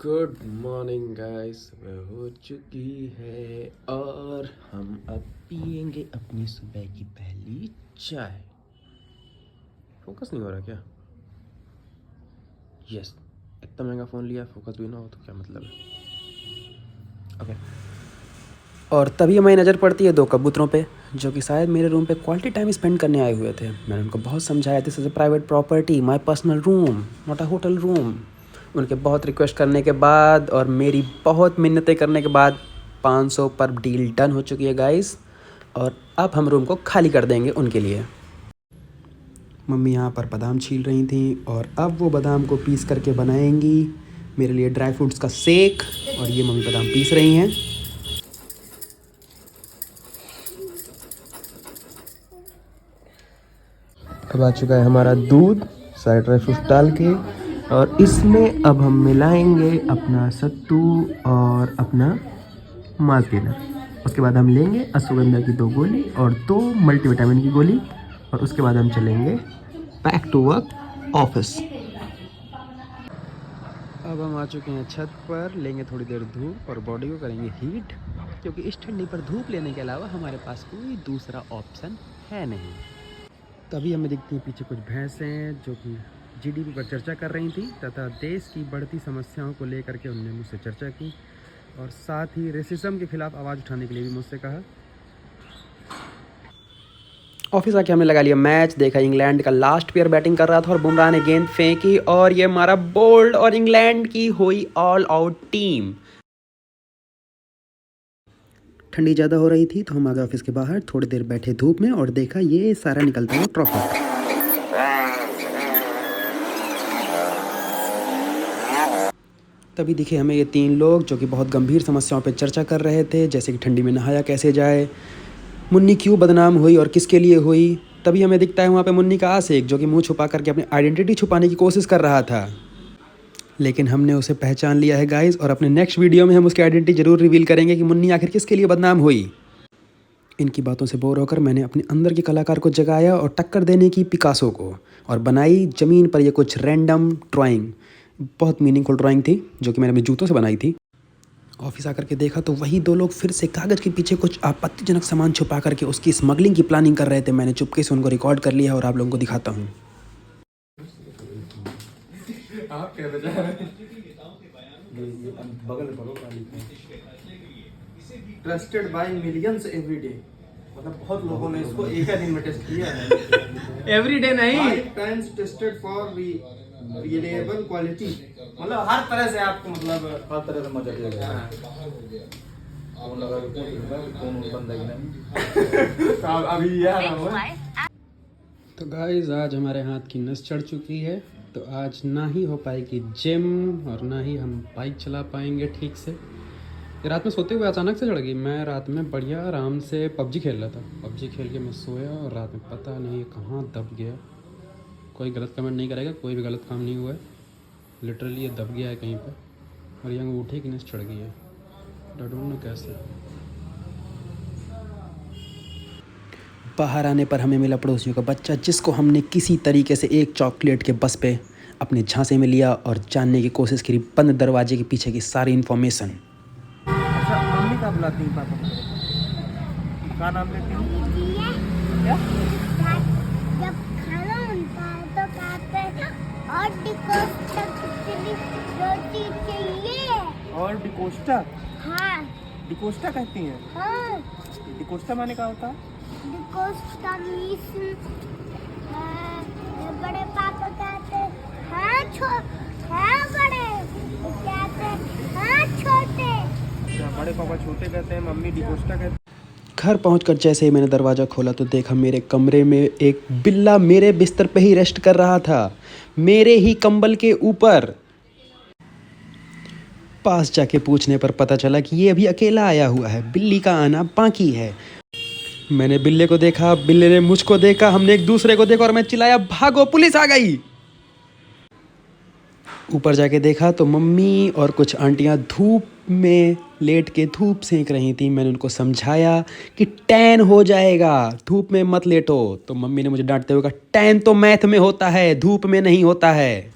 Good morning guys, सुबह हो चुकी है और हम अब पियेंगे अपनी सुबह की पहली चाय। फोकस नहीं हो रहा क्या? यस, इतना महंगा फ़ोन लिया, फोकस भी ना हो तो क्या मतलब है। ओके। और तभी हमारी नज़र पड़ती है दो कबूतरों पे, जो कि शायद मेरे रूम पे क्वालिटी टाइम स्पेंड करने आए हुए थे। मैंने उनको बहुत समझाया, this is a private property, my personal room, not a hotel room. उनके बहुत रिक्वेस्ट करने के बाद और मेरी बहुत मिन्नतें करने के बाद 500 पर डील डन हो चुकी है गाइस। और अब हम रूम को खाली कर देंगे उनके लिए। मम्मी यहाँ पर बादाम छील रही थी और अब वो बादाम को पीस करके बनाएंगी मेरे लिए ड्राई फ्रूट्स का शेक। और ये मम्मी बादाम पीस रही हैं। अब आ चुका है हमारा दूध सारे ड्राई फ्रूट्स डाल के, और इसमें अब हम मिलाएंगे अपना सत्तू और अपना मास गेनर। उसके बाद हम लेंगे अश्वगंधा की 2 गोली और 2 मल्टीविटामिन की गोली, और उसके बाद हम चलेंगे बैक टू वर्क ऑफिस। अब हम आ चुके हैं छत पर, लेंगे थोड़ी देर धूप और बॉडी को करेंगे हीट, क्योंकि इस ठंडी पर धूप लेने के अलावा हमारे पास कोई दूसरा ऑप्शन है नहीं। तभी हमें दिखती हैं पीछे कुछ भैंसें जो कि जीडीपी पर चर्चा कर रही थी तथा देश की बढ़ती समस्याओं को लेकर के उनने मुझसे चर्चा की, और साथ ही रेसिज्म के खिलाफ आवाज़ उठाने के लिए भी मुझसे कहा। ऑफिस आके हमने लगा लिया मैच, देखा इंग्लैंड का लास्ट प्लेयर बैटिंग कर रहा था और बुमराह ने गेंद फेंकी और ये मारा बोल्ड और इंग्लैंड की हुई ऑल आउट टीम। ठंडी ज़्यादा हो रही थी तो हम आ गए ऑफिस के बाहर, थोड़ी देर बैठे धूप में और देखा ये सारा निकलता है ट्रॉफी। तभी दिखे हमें ये 3 लोग जो कि बहुत गंभीर समस्याओं पे चर्चा कर रहे थे, जैसे कि ठंडी में नहाया कैसे जाए, मुन्नी क्यों बदनाम हुई और किसके लिए हुई। तभी हमें दिखता है वहाँ पे मुन्नी का आशिक, जो कि मुंह छुपा करके अपनी आइडेंटिटी छुपाने की कोशिश कर रहा था, लेकिन हमने उसे पहचान लिया है गाइस। और अपने नेक्स्ट वीडियो में हम उसकी आइडेंटिटी जरूर रिवील करेंगे कि मुन्नी आखिर किसके लिए बदनाम हुई। इनकी बातों से बोर होकर मैंने अपने अंदर के कलाकार को जगाया और टक्कर देने की पिकासो को, और बनाई ज़मीन पर ये कुछ रैंडम ड्राइंग। बहुत मीनिंगफुल ड्राइंग थी जो कि मैंने अपने जूतों से बनाई थी। ऑफिस आकर के देखा तो वही 2 लोग फिर से कागज़ के पीछे कुछ आपत्तिजनक सामान छुपा करके उसकी स्मगलिंग की प्लानिंग कर रहे थे। मैंने चुपके से उनको रिकॉर्ड कर लिया और आप लोगों को दिखाता हूँ। Trusted by millions every day, मतलब बहुत लोगों ने इसको एक ही दिन में टेस्ट किया है। एवरी डे नहीं, 5 times tested for reliable quality, मतलब हर तरह से आपको, मतलब हर तरह से मजा देगा। कौन लगा कौन बंदा ही नहीं। तो अभी यार तो गाइस आज हमारे हाथ की नस चढ़ चुकी है, तो आज ना ही हो पाएगी जिम और ना ही हम बाइक चला पाएंगे ठीक से। ये रात में सोते हुए अचानक से चढ़ गई। मैं रात में बढ़िया आराम से पबजी खेल रहा था, पबजी खेल के मैं सोया और रात में पता नहीं कहाँ दब गया। कोई गलत कमेंट नहीं करेगा, कोई भी गलत काम नहीं हुआ है, लिटरली ये दब गया है कहीं पर, और यहाँ उठे की नस चढ़ गई है। आई डोंट नो कैसे। बाहर आने पर हमें मिला पड़ोसियों का बच्चा, जिसको हमने किसी तरीके से एक चॉकलेट के बस पे अपने झांसे में लिया और जानने की कोशिश करी बंद दरवाजे के पीछे की सारी इन्फॉर्मेशन। अच्छा, मम्मी का बुलाती हूँ, पापा का नाम लेती हूँ क्या? जब खाना बनता है तो कहते हैं और डिकोस्टा खिचड़ी रोटी चाहिए। और डिकोस्टा, हाँ डिकोस्टा कहती हैं। हाँ, डिकोस्टा माने क्या होता है? डिकोस्टा मीन्स बड़े पापा कहते हैं हाँ हाँ बड़े कहते हैं हाँ छोटे। बड़े पापा छोटे कहते हैं, मम्मी डिकोस्टा कहते हैं। घर पहुंचकर जैसे ही मैंने दरवाज़ा खोला तो देखा मेरे कमरे में एक बिल्ला मेरे बिस्तर पे ही रेस्ट कर रहा था, मेरे ही कंबल के ऊपर। पास जाके पूछने पर पता चला कि ये अभी अकेला आया हुआ है, बिल्ली का आना बाकी है। मैंने बिल्ले को देखा, बिल्ले ने मुझको देखा, हमने एक दूसरे को देखा और मैं चिल्लाया भागो पुलिस आ गई। ऊपर जाके देखा तो मम्मी और कुछ आंटियां धूप में लेट के धूप सेंक रही थी। मैंने उनको समझाया कि टैन हो जाएगा, धूप में मत लेटो, तो मम्मी ने मुझे डांटते हुए कहा टैन तो मैथ में होता है, धूप में नहीं होता है।